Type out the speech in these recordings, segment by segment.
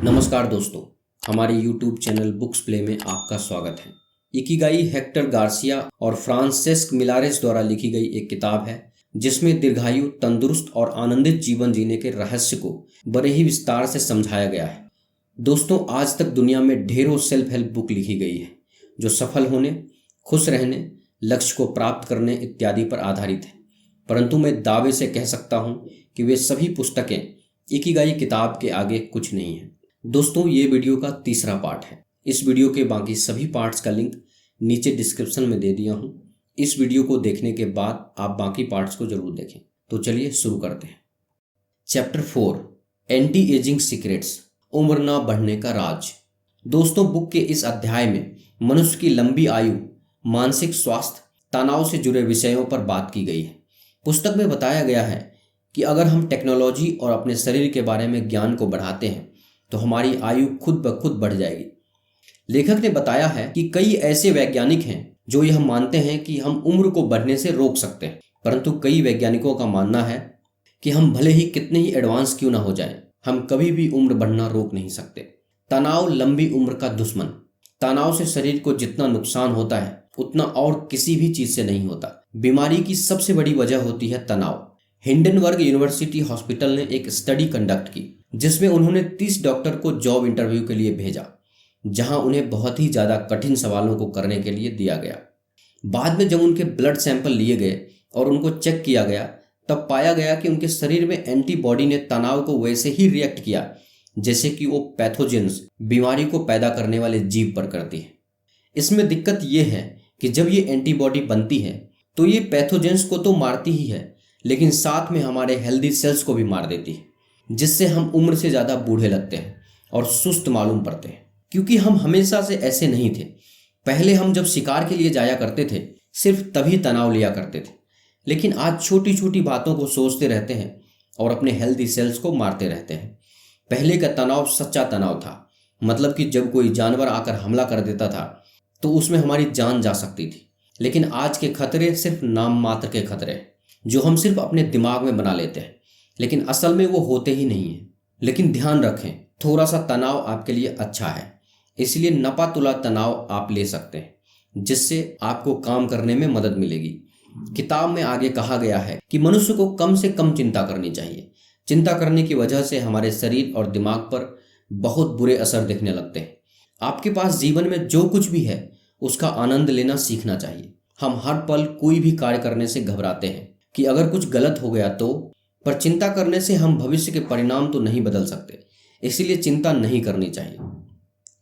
नमस्कार दोस्तों, हमारे YouTube चैनल बुक्स प्ले में आपका स्वागत है। इकिगाई हेक्टर गार्सिया और फ्रांसेस्क मिलारेस द्वारा लिखी गई एक किताब है जिसमें दीर्घायु, तंदुरुस्त और आनंदित जीवन जीने के रहस्य को बड़े ही विस्तार से समझाया गया है। दोस्तों, आज तक दुनिया में ढेरों सेल्फ हेल्प बुक लिखी गई है जो सफल होने, खुश रहने, लक्ष्य को प्राप्त करने इत्यादि पर आधारित है, परंतु मैं दावे से कह सकता हूँ कि वे सभी पुस्तकें इकिगाई किताब के आगे कुछ नहीं है। दोस्तों, ये वीडियो का तीसरा पार्ट है। इस वीडियो के बाकी सभी पार्ट्स का लिंक नीचे डिस्क्रिप्शन में दे दिया हूँ। इस वीडियो को देखने के बाद आप बाकी पार्ट्स को जरूर देखें। तो चलिए शुरू करते हैं। चैप्टर 4, एंटी एजिंग सीक्रेट्स, उम्र ना बढ़ने का राज। दोस्तों, बुक के इस अध्याय में मनुष्य की लंबी आयु, मानसिक स्वास्थ्य, तनाव से जुड़े विषयों पर बात की गई है। पुस्तक में बताया गया है कि अगर हम टेक्नोलॉजी और अपने शरीर के बारे में ज्ञान को बढ़ाते हैं तो हमारी आयु खुद ब खुद बढ़ जाएगी। लेखक ने बताया है कि कई ऐसे वैज्ञानिक हैं जो यह मानते हैं कि हम उम्र को बढ़ने से रोक सकते हैं, परंतु कई वैज्ञानिकों का मानना है कि हम भले ही कितने ही एडवांस क्यों ना हो जाएं, हम कभी भी उम्र बढ़ना रोक नहीं सकते। तनाव लंबी उम्र का दुश्मन। तनाव से शरीर को जितना नुकसान होता है उतना और किसी भी चीज से नहीं होता। बीमारी की सबसे बड़ी वजह होती है तनाव। हिंडनबर्ग यूनिवर्सिटी हॉस्पिटल ने एक स्टडी कंडक्ट की जिसमें उन्होंने 30 डॉक्टर को जॉब इंटरव्यू के लिए भेजा, जहां उन्हें बहुत ही ज्यादा कठिन सवालों को करने के लिए दिया गया। बाद में जब उनके ब्लड सैंपल लिए गए और उनको चेक किया गया, तब पाया गया कि उनके शरीर में एंटीबॉडी ने तनाव को वैसे ही रिएक्ट किया जैसे कि वो पैथोजेंस, बीमारी को पैदा करने वाले जीव पर करती है। इसमें दिक्कत ये है कि जब ये एंटीबॉडी बनती है तो ये पैथोजेंस को तो मारती ही है, लेकिन साथ में हमारे हेल्दी सेल्स को भी मार देती है, जिससे हम उम्र से ज़्यादा बूढ़े लगते हैं और सुस्त मालूम पड़ते हैं। क्योंकि हम हमेशा से ऐसे नहीं थे। पहले हम जब शिकार के लिए जाया करते थे सिर्फ तभी तनाव लिया करते थे, लेकिन आज छोटी छोटी बातों को सोचते रहते हैं और अपने हेल्दी सेल्स को मारते रहते हैं। पहले का तनाव सच्चा तनाव था, मतलब कि जब कोई जानवर आकर हमला कर देता था तो उसमें हमारी जान जा सकती थी। लेकिन आज के खतरे सिर्फ नाम मात्र के खतरे हैं जो हम सिर्फ अपने दिमाग में बना लेते हैं, लेकिन असल में वो होते ही नहीं है। लेकिन ध्यान रखें, थोड़ा सा तनाव आपके लिए अच्छा है, इसलिए नपा तुला तनाव आप ले सकते हैं जिससे आपको काम करने में मदद मिलेगी। किताब में आगे कहा गया है कि मनुष्य को कम से कम चिंता करनी चाहिए। चिंता करने की वजह से हमारे शरीर और दिमाग पर बहुत बुरे असर दिखने लगते हैं। आपके पास जीवन में जो कुछ भी है उसका आनंद लेना सीखना चाहिए। हम हर पल कोई भी कार्य करने से घबराते हैं कि अगर कुछ गलत हो गया तो, पर चिंता करने से हम भविष्य के परिणाम तो नहीं बदल सकते, इसलिए चिंता नहीं करनी चाहिए।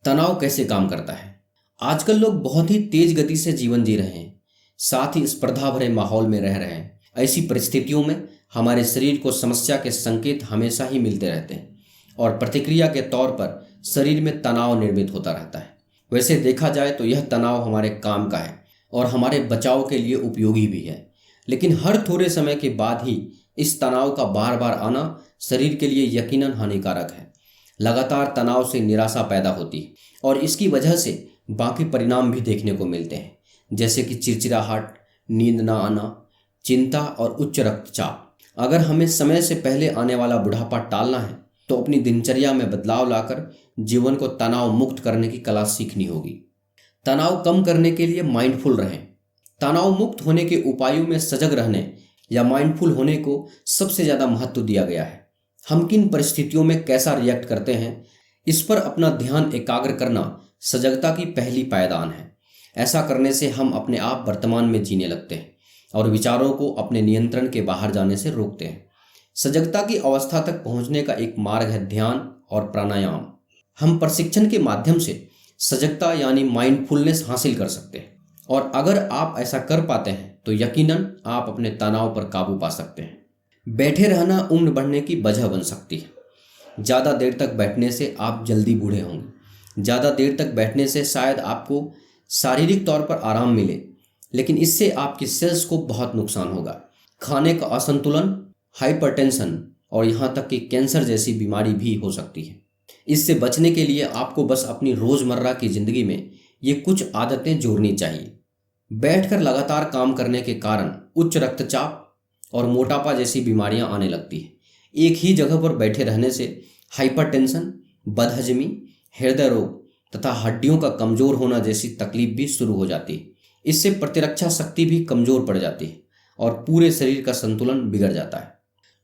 तनाव कैसे काम करता है? आजकल लोग बहुत ही तेज गति से जीवन जी रहे हैं, साथ ही स्पर्धा भरे माहौल में रह रहे हैं। ऐसी परिस्थितियों में हमारे शरीर को समस्या के संकेत हमेशा ही मिलते रहते हैं और प्रतिक्रिया के तौर पर शरीर में तनाव निर्मित होता रहता है। वैसे देखा जाए तो यह तनाव हमारे काम का है और हमारे बचाव के लिए उपयोगी भी है, लेकिन हर थोड़े समय के बाद ही इस तनाव का बार बार आना शरीर के लिए यकीनन हानिकारक है। लगातार तनाव से निराशा पैदा होती है और इसकी वजह से बाकी परिणाम भी देखने को मिलते हैं, जैसे कि चिड़चिड़ाहट, नींद ना आना, चिंता और उच्च रक्तचाप। अगर हमें समय से पहले आने वाला बुढ़ापा टालना है तो अपनी दिनचर्या में बदलाव लाकर जीवन को तनाव मुक्त करने की कला सीखनी होगी। तनाव कम करने के लिए माइंडफुल रहें। तनाव मुक्त होने के उपायों में सजग रहने या माइंडफुल होने को सबसे ज़्यादा महत्व दिया गया है। हम किन परिस्थितियों में कैसा रिएक्ट करते हैं, इस पर अपना ध्यान एकाग्र करना सजगता की पहली पायदान है। ऐसा करने से हम अपने आप वर्तमान में जीने लगते हैं और विचारों को अपने नियंत्रण के बाहर जाने से रोकते हैं। सजगता की अवस्था तक पहुंचने का एक मार्ग है ध्यान और प्राणायाम। हम प्रशिक्षण के माध्यम से सजगता यानी माइंडफुलनेस हासिल कर सकते हैं, और अगर आप ऐसा कर पाते हैं तो यकीनन आप अपने तनाव पर काबू पा सकते हैं। बैठे रहना उम्र बढ़ने की वजह बन सकती है। ज़्यादा देर तक बैठने से आप जल्दी बूढ़े होंगे। ज़्यादा देर तक बैठने से शायद आपको शारीरिक तौर पर आराम मिले, लेकिन इससे आपकी सेल्स को बहुत नुकसान होगा। खाने का असंतुलन, हाइपरटेंशन और यहाँ तक कि कैंसर जैसी बीमारी भी हो सकती है। इससे बचने के लिए आपको बस अपनी रोज़मर्रा की ज़िंदगी में ये कुछ आदतें जोड़नी चाहिए। बैठकर लगातार काम करने के कारण उच्च रक्तचाप और मोटापा जैसी बीमारियां आने लगती हैं। एक ही जगह पर बैठे रहने से हाइपरटेंशन, बदहजमी, हृदय रोग तथा हड्डियों का कमजोर होना जैसी तकलीफ भी शुरू हो जाती है। इससे प्रतिरक्षा शक्ति भी कमजोर पड़ जाती है और पूरे शरीर का संतुलन बिगड़ जाता है।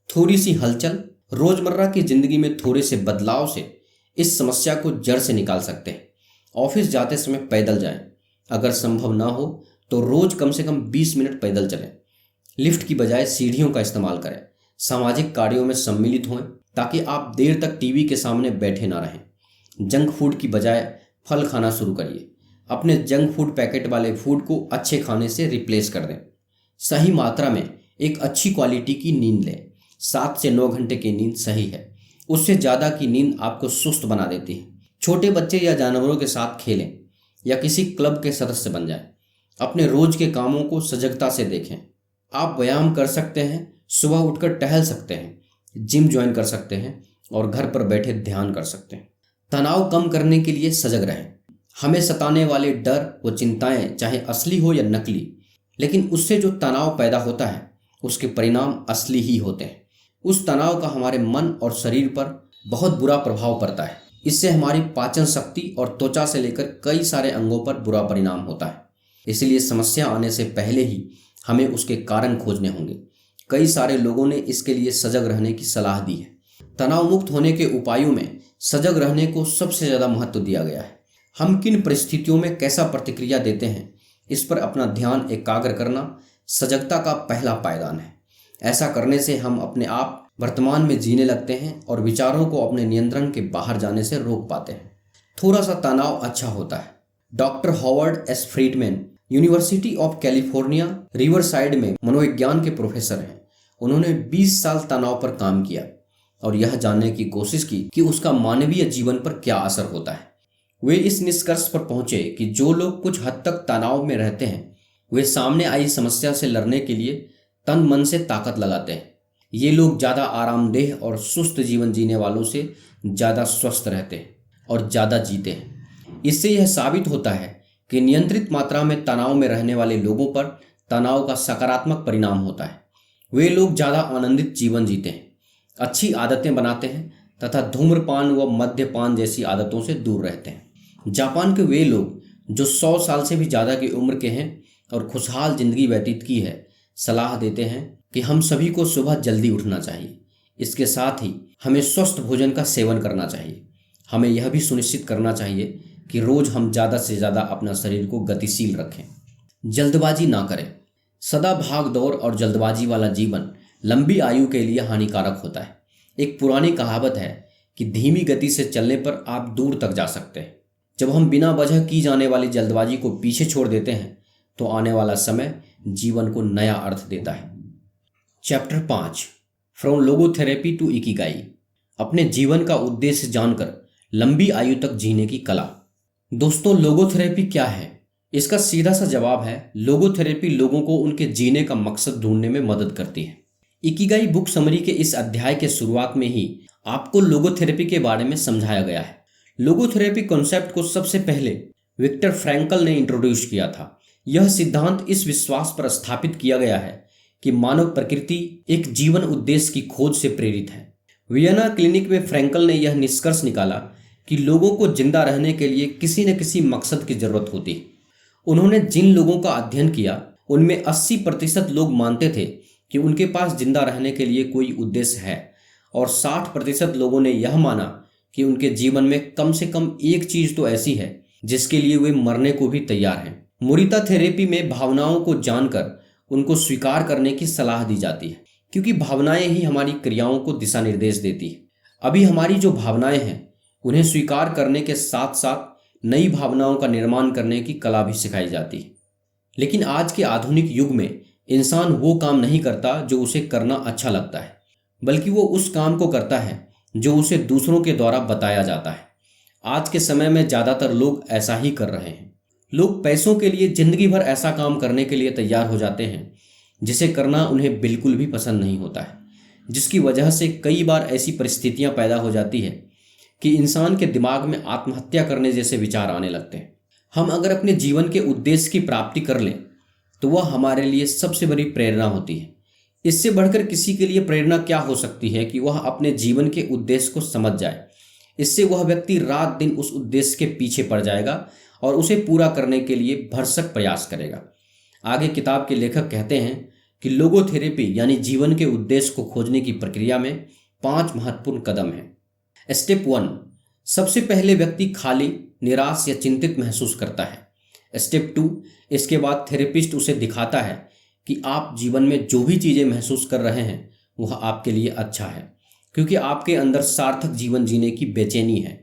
थोड़ी सी हलचल रोजमर्रा की जिंदगी में थोड़े से बदलाव से इस समस्या को जड़ से निकाल सकते हैं। ऑफिस जाते समय पैदल जाएं, अगर संभव ना हो तो रोज कम से कम 20 मिनट पैदल चलें। लिफ्ट की बजाय सीढ़ियों का इस्तेमाल करें। सामाजिक कार्यों में सम्मिलित हों ताकि आप देर तक टीवी के सामने बैठे ना रहें। जंक फूड की बजाय फल खाना शुरू करिए। अपने जंक फूड पैकेट वाले फूड को अच्छे खाने से रिप्लेस कर दें। सही मात्रा में एक अच्छी क्वालिटी की नींद लें। 7 से 9 घंटे की नींद सही है। उससे ज़्यादा की नींद आपको सुस्त बना देती है। छोटे बच्चे या जानवरों के साथ खेलें या किसी क्लब के सदस्य बन जाएं। अपने रोज के कामों को सजगता से देखें। आप व्यायाम कर सकते हैं, सुबह उठकर टहल सकते हैं, जिम ज्वाइन कर सकते हैं और घर पर बैठे ध्यान कर सकते हैं। तनाव कम करने के लिए सजग रहें। हमें सताने वाले डर व चिंताएं चाहे असली हो या नकली, लेकिन उससे जो तनाव पैदा होता है उसके परिणाम असली ही होते हैं। उस तनाव का हमारे मन और शरीर पर बहुत बुरा प्रभाव पड़ता है। इससे हमारी पाचन शक्ति और त्वचा से लेकर कई सारे अंगों पर बुरा परिणाम होता है। इसलिए समस्या आने से पहले ही हमें उसके कारण खोजने होंगे। कई सारे लोगों ने इसके लिए सजग रहने की सलाह दी है। तनाव मुक्त होने के उपायों में सजग रहने को सबसे ज़्यादा महत्व दिया गया है। हम किन परिस्थितियों में कैसा प्रतिक्रिया देते हैं, इस पर अपना ध्यान एकाग्र करना सजगता का पहला पायदान है। ऐसा करने से हम अपने आप वर्तमान में जीने लगते हैं और विचारों को अपने नियंत्रण के बाहर जाने से रोक पाते हैं। थोड़ा सा तनाव अच्छा होता है। Doctor Howard S Friedman university of California Riverside में मनोविज्ञान के प्रोफेसर हैं। उन्होंने 20 साल तनाव पर काम किया और यह जानने की कोशिश की कि उसका मानवीय जीवन पर क्या असर होता है। वे इस निष्कर्ष पर पहुंचे कि जो लोग कुछ हद तक तनाव में रहते हैं वे सामने आई समस्या से लड़ने के लिए तन मन से ताकत लगाते हैं। ये लोग ज़्यादा आरामदेह और सुस्त जीवन जीने वालों से ज़्यादा स्वस्थ रहते हैं और ज़्यादा जीते हैं। इससे यह साबित होता है कि नियंत्रित मात्रा में तनाव में रहने वाले लोगों पर तनाव का सकारात्मक परिणाम होता है। वे लोग ज़्यादा आनंदित जीवन जीते हैं, अच्छी आदतें बनाते हैं तथा धूम्रपान व मद्यपान जैसी आदतों से दूर रहते हैं। जापान के वे लोग जो 100 साल से भी ज़्यादा की उम्र के हैं और खुशहाल जिंदगी व्यतीत की है, सलाह देते हैं कि हम सभी को सुबह जल्दी उठना चाहिए। इसके साथ ही हमें स्वस्थ भोजन का सेवन करना चाहिए। हमें यह भी सुनिश्चित करना चाहिए कि रोज हम ज़्यादा से ज़्यादा अपना शरीर को गतिशील रखें। जल्दबाजी ना करें। सदा भाग दौड़ और जल्दबाजी वाला जीवन लंबी आयु के लिए हानिकारक होता है। एक पुरानी कहावत है कि धीमी गति से चलने पर आप दूर तक जा सकते हैं। जब हम बिना वजह की जाने वाली जल्दबाजी को पीछे छोड़ देते हैं तो आने वाला समय जीवन को नया अर्थ देता है। Chapter 5 from logotherapy to ikigai. अपने जीवन का उद्देश्य जानकर लंबी आयु तक जीने की कला। दोस्तों, लोगोथेरेपी क्या है? इसका सीधा सा जवाब है लोगोथेरेपी लोगों को उनके जीने का मकसद ढूंढने में मदद करती है। इकिगाई बुक समरी के इस अध्याय के शुरुआत में ही आपको लोगोथेरेपी के बारे में समझाया गया है। लोगोथेरेपी कॉन्सेप्ट को सबसे पहले विक्टर फ्रैंकल ने इंट्रोड्यूस किया था। यह सिद्धांत इस विश्वास पर स्थापित किया गया है कि मानव प्रकृति एक जीवन उद्देश्य की खोज से प्रेरित है। वियना क्लिनिक में फ्रैंकल ने यह निष्कर्ष निकाला कि लोगों को जिंदा रहने के लिए किसी न किसी मकसद की जरूरत होती है। उन्होंने जिन लोगों का अध्ययन किया उनमें 80% लोग मानते थे कि उनके पास जिंदा रहने के लिए कोई उद्देश्य है और 60% लोगों ने यह माना कि उनके जीवन में कम से कम एक चीज तो ऐसी है जिसके लिए वे मरने को भी तैयार हैं। मुरिता थेरेपी में भावनाओं को जानकर उनको स्वीकार करने की सलाह दी जाती है, क्योंकि भावनाएं ही हमारी क्रियाओं को दिशा निर्देश देती है। अभी हमारी जो भावनाएं हैं उन्हें स्वीकार करने के साथ साथ नई भावनाओं का निर्माण करने की कला भी सिखाई जाती है। लेकिन आज के आधुनिक युग में इंसान वो काम नहीं करता जो उसे करना अच्छा लगता है, बल्कि वो उस काम को करता है जो उसे दूसरों के द्वारा बताया जाता है। आज के समय में ज़्यादातर लोग ऐसा ही कर रहे हैं। लोग पैसों के लिए जिंदगी भर ऐसा काम करने के लिए तैयार हो जाते हैं जिसे करना उन्हें बिल्कुल भी पसंद नहीं होता है, जिसकी वजह से कई बार ऐसी परिस्थितियां पैदा हो जाती है कि इंसान के दिमाग में आत्महत्या करने जैसे विचार आने लगते हैं। हम अगर अपने जीवन के उद्देश्य की प्राप्ति कर लें तो वह हमारे लिए सबसे बड़ी प्रेरणा होती है। इससे बढ़कर किसी के लिए प्रेरणा क्या हो सकती है कि वह अपने जीवन के उद्देश्य को समझ जाए, इससे वह व्यक्ति रात दिन उस उद्देश्य के पीछे पड़ जाएगा और उसे पूरा करने के लिए भरसक प्रयास करेगा। आगे किताब के लेखक कहते हैं कि लोगोथेरेपी यानी जीवन के उद्देश्य को खोजने की प्रक्रिया में 5 महत्वपूर्ण कदम हैं। स्टेप 1, सबसे पहले व्यक्ति खाली, निराश या चिंतित महसूस करता है। स्टेप 2, इसके बाद थेरेपिस्ट उसे दिखाता है कि आप जीवन में जो भी चीज़ें महसूस कर रहे हैं वह आपके लिए अच्छा है, क्योंकि आपके अंदर सार्थक जीवन जीने की बेचैनी है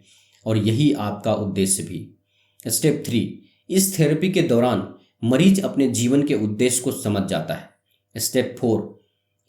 और यही आपका उद्देश्य भी। स्टेप 3, इस थेरेपी के दौरान मरीज अपने जीवन के उद्देश्य को समझ जाता है। स्टेप 4,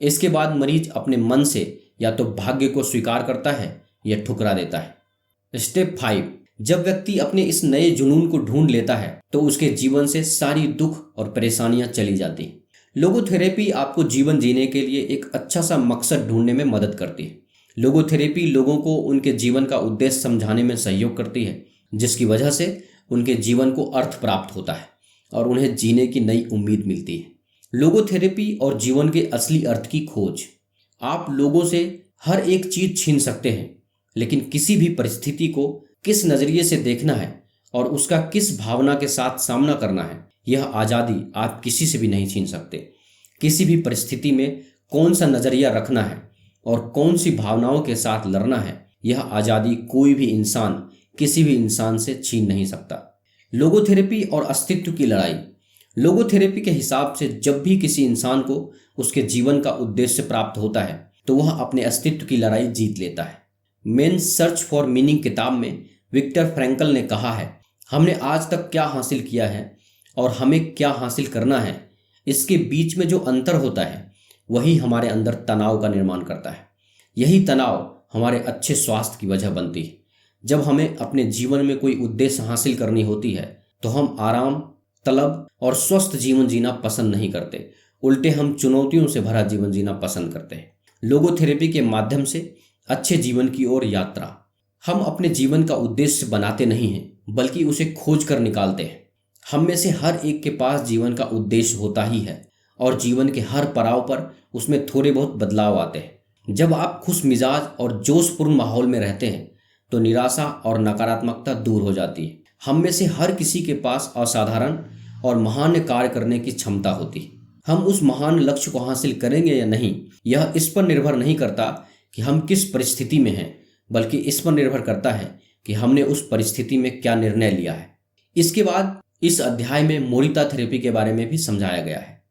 इसके बाद मरीज अपने मन से या तो भाग्य को स्वीकार करता है या ठुकरा देता है। स्टेप 5, जब व्यक्ति अपने इस नए जुनून को ढूंढ लेता है तो उसके जीवन से सारी दुख और परेशानियां चली जाती हैं। लोगोथेरेपी आपको जीवन जीने के लिए एक अच्छा सा मकसद ढूंढने में मदद करती है। लोगोथेरेपी लोगों को उनके जीवन का उद्देश्य समझाने में सहयोग करती है, जिसकी वजह से उनके जीवन को अर्थ प्राप्त होता है और उन्हें जीने की नई उम्मीद मिलती है। लोगोथेरेपी और जीवन के असली अर्थ की खोज। आप लोगों से हर एक चीज छीन सकते हैं, लेकिन किसी भी परिस्थिति को किस नजरिए से देखना है और उसका किस भावना के साथ सामना करना है, यह आज़ादी आप किसी से भी नहीं छीन सकते। किसी भी परिस्थिति में कौन सा नजरिया रखना है और कौन सी भावनाओं के साथ लड़ना है, यह आज़ादी कोई भी इंसान किसी भी इंसान से छीन नहीं सकता। लोगोथेरेपी और अस्तित्व की लड़ाई। लोगोथेरेपी के हिसाब से जब भी किसी इंसान को उसके जीवन का उद्देश्य प्राप्त होता है तो वह अपने अस्तित्व की लड़ाई जीत लेता है। मेन्स सर्च फॉर मीनिंग किताब में विक्टर फ्रैंकल ने कहा है, हमने आज तक क्या हासिल किया है और हमें क्या हासिल करना है, इसके बीच में जो अंतर होता है वही हमारे अंदर तनाव का निर्माण करता है। यही तनाव हमारे अच्छे स्वास्थ्य की वजह बनती है। जब हमें अपने जीवन में कोई उद्देश्य हासिल करनी होती है तो हम आराम, तलब और स्वस्थ जीवन जीना पसंद नहीं करते, उल्टे हम चुनौतियों से भरा जीवन जीना पसंद करते हैं। लोगोथेरेपी के माध्यम से अच्छे जीवन की ओर यात्रा। हम अपने जीवन का उद्देश्य बनाते नहीं हैं, बल्कि उसे खोज कर निकालते हैं। हम में से हर एक के पास जीवन का उद्देश्य होता ही है और जीवन के हर पड़ाव पर उसमें थोड़े बहुत बदलाव आते हैं। जब आप खुश मिजाज और जोशपूर्ण माहौल में रहते हैं तो निराशा और नकारात्मकता दूर हो जाती है। हम में से हर किसी के पास असाधारण और महान कार्य करने की क्षमता होती है। हम उस महान लक्ष्य को हासिल करेंगे या नहीं, यह इस पर निर्भर नहीं करता कि हम किस परिस्थिति में हैं, बल्कि इस पर निर्भर करता है कि हमने उस परिस्थिति में क्या निर्णय लिया है। इसके बाद इस अध्याय में मोरिता थेरेपी के बारे में भी समझाया गया है।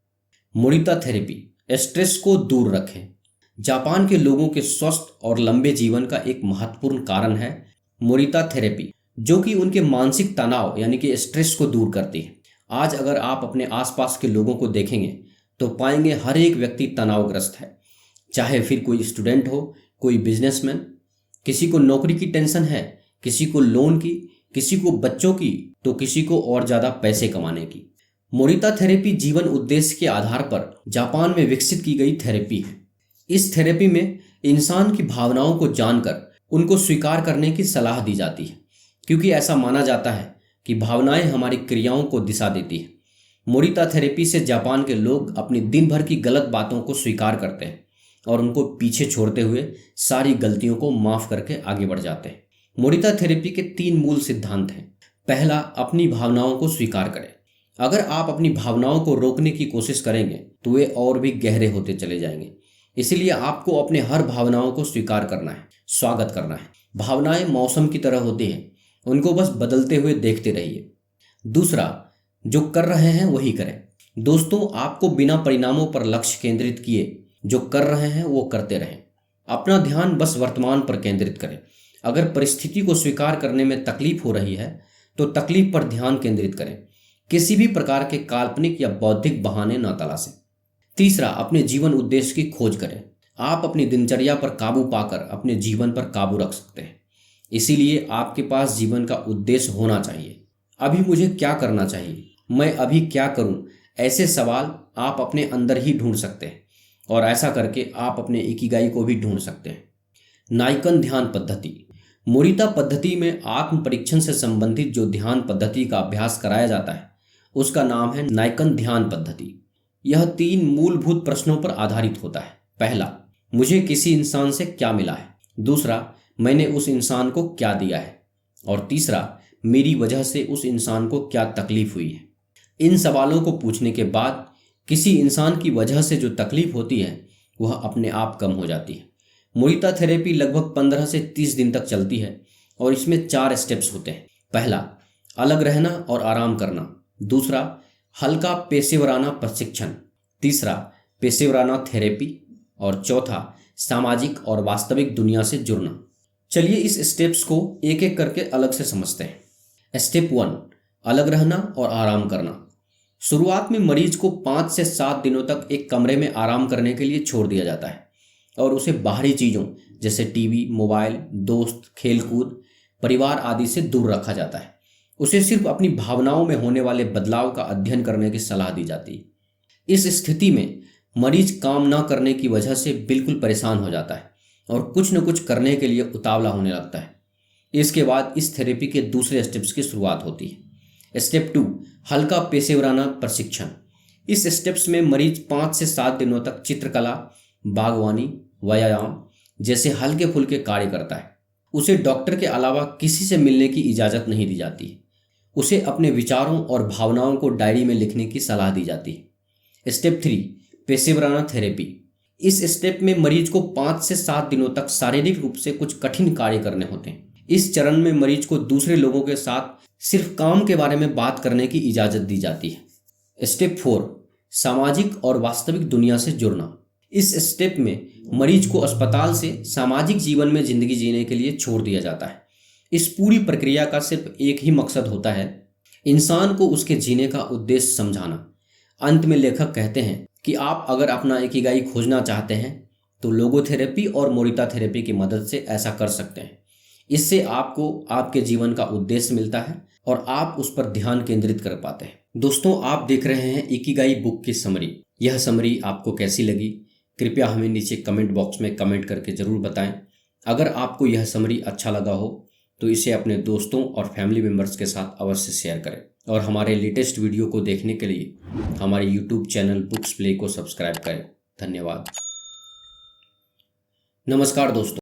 मोरिता थेरेपी, स्ट्रेस को दूर रखें। जापान के लोगों के स्वस्थ और लंबे जीवन का एक महत्वपूर्ण कारण है मोरिता थेरेपी, जो कि उनके मानसिक तनाव यानी कि स्ट्रेस को दूर करती है। आज अगर आप अपने आसपास के लोगों को देखेंगे तो पाएंगे हर एक व्यक्ति तनावग्रस्त है, चाहे फिर कोई स्टूडेंट हो, कोई बिजनेसमैन। किसी को नौकरी की टेंशन है, किसी को लोन की, किसी को बच्चों की, तो किसी को और ज़्यादा पैसे कमाने की। मोरिता थेरेपी जीवन उद्देश्य के आधार पर जापान में विकसित की गई थेरेपी है। इस थेरेपी में इंसान की भावनाओं को जानकर उनको स्वीकार करने की सलाह दी जाती है, क्योंकि ऐसा माना जाता है कि भावनाएं हमारी क्रियाओं को दिशा देती है। मोरिता थेरेपी से जापान के लोग अपनी दिन भर की गलत बातों को स्वीकार करते हैं और उनको पीछे छोड़ते हुए सारी गलतियों को माफ करके आगे बढ़ जाते हैं। मोरिता थेरेपी के 3 मूल सिद्धांत हैं। पहला, अपनी भावनाओं को स्वीकार करें। अगर आप अपनी भावनाओं को रोकने की कोशिश करेंगे तो वे और भी गहरे होते चले जाएंगे। इसलिए आपको अपने हर भावनाओं को स्वीकार करना है, स्वागत करना है। भावनाएं मौसम की तरह होती हैं, उनको बस बदलते हुए देखते रहिए। दूसरा, जो कर रहे हैं वही करें। दोस्तों, आपको बिना परिणामों पर लक्ष्य केंद्रित किए जो कर रहे हैं वो करते रहें। अपना ध्यान बस वर्तमान पर केंद्रित करें। अगर परिस्थिति को स्वीकार करने में तकलीफ हो रही है तो तकलीफ पर ध्यान केंद्रित करें, किसी भी प्रकार के काल्पनिक या बौद्धिक बहाने न तलाशें। तीसरा, अपने जीवन उद्देश्य की खोज करें। आप अपनी दिनचर्या पर काबू पाकर अपने जीवन पर काबू रख सकते हैं। इसीलिए आपके पास जीवन का उद्देश्य होना चाहिए। अभी मुझे क्या करना चाहिए, मैं अभी क्या करूं, ऐसे सवाल आप अपने अंदर ही ढूंढ सकते हैं और ऐसा करके आप अपने इकिगाई को भी ढूंढ सकते हैं। नाइकन ध्यान पद्धति। मोरिता पद्धति में आत्म परीक्षण से संबंधित जो ध्यान पद्धति का अभ्यास कराया जाता है उसका नाम है नाइकन ध्यान पद्धति। यह 3 मूलभूत प्रश्नों पर आधारित होता है। पहला, मुझे किसी इंसान से क्या मिला है। दूसरा, मैंने उस इंसान को क्या दिया है, और तीसरा, मेरी वजह से उस इंसान को क्या तकलीफ हुई है। इन सवालों को पूछने के बाद किसी इंसान की वजह से जो तकलीफ होती है वह अपने आप कम हो जाती है। मोरिता थेरेपी लगभग 15 से 30 दिन तक चलती है और इसमें 4 स्टेप्स होते हैं। पहला, अलग रहना और आराम करना। दूसरा, हल्का पेशेवराना प्रशिक्षण। तीसरा, पेशेवराना थेरेपी। और चौथा, सामाजिक और वास्तविक दुनिया से जुड़ना। चलिए इस स्टेप्स को एक एक करके अलग से समझते हैं। स्टेप 1, अलग रहना और आराम करना। शुरुआत में मरीज को 5 से 7 दिनों तक एक कमरे में आराम करने के लिए छोड़ दिया जाता है और उसे बाहरी चीज़ों जैसे टीवी, मोबाइल, दोस्त, खेलकूद, परिवार आदि से दूर रखा जाता है। उसे सिर्फ अपनी भावनाओं में होने वाले बदलाव का अध्ययन करने की सलाह दी जाती है। इस स्थिति में मरीज काम न करने की वजह से बिल्कुल परेशान हो जाता है और कुछ न कुछ करने के लिए उतावला होने लगता है। इसके बाद इस थेरेपी के दूसरे स्टेप्स की शुरुआत होती है। स्टेप 2, हल्का पेशेवराना प्रशिक्षण। इस स्टेप्स में मरीज 5 से 7 दिनों तक चित्रकला, बागवानी, व्यायाम जैसे हल्के फुल्के कार्य करता है। उसे डॉक्टर के अलावा किसी से मिलने की इजाज़त नहीं दी जाती है। उसे अपने विचारों और भावनाओं को डायरी में लिखने की सलाह दी जाती है। स्टेप 3, पेशेवराना थेरेपी। इस स्टेप में मरीज को 5 से 7 दिनों तक शारीरिक रूप से कुछ कठिन कार्य करने होते हैं। इस चरण में मरीज को दूसरे लोगों के साथ सिर्फ काम के बारे में बात करने की इजाज़त दी जाती है। स्टेप 4, सामाजिक और वास्तविक दुनिया से जुड़ना। इस स्टेप में मरीज को अस्पताल से सामाजिक जीवन में जिंदगी जीने के लिए छोड़ दिया जाता है। इस पूरी प्रक्रिया का सिर्फ एक ही मकसद होता है, इंसान को उसके जीने का उद्देश्य समझाना। अंत में लेखक कहते हैं कि आप अगर अपना इकिगाई खोजना चाहते हैं तो लोगोथेरेपी और मोरिता थेरेपी की मदद से ऐसा कर सकते हैं। इससे आपको आपके जीवन का उद्देश्य मिलता है और आप उस पर ध्यान केंद्रित कर पाते हैं। दोस्तों, आप देख रहे हैं इकिगाई बुक की समरी। यह समरी आपको कैसी लगी कृपया हमें नीचे कमेंट बॉक्स में कमेंट करके ज़रूर बताएं। अगर आपको यह समरी अच्छा लगा हो तो इसे अपने दोस्तों और फैमिली मेम्बर्स के साथ अवश्य शेयर करें और हमारे लेटेस्ट वीडियो को देखने के लिए हमारे यूट्यूब चैनल बुक्स प्ले को सब्सक्राइब करें। धन्यवाद। नमस्कार दोस्तों।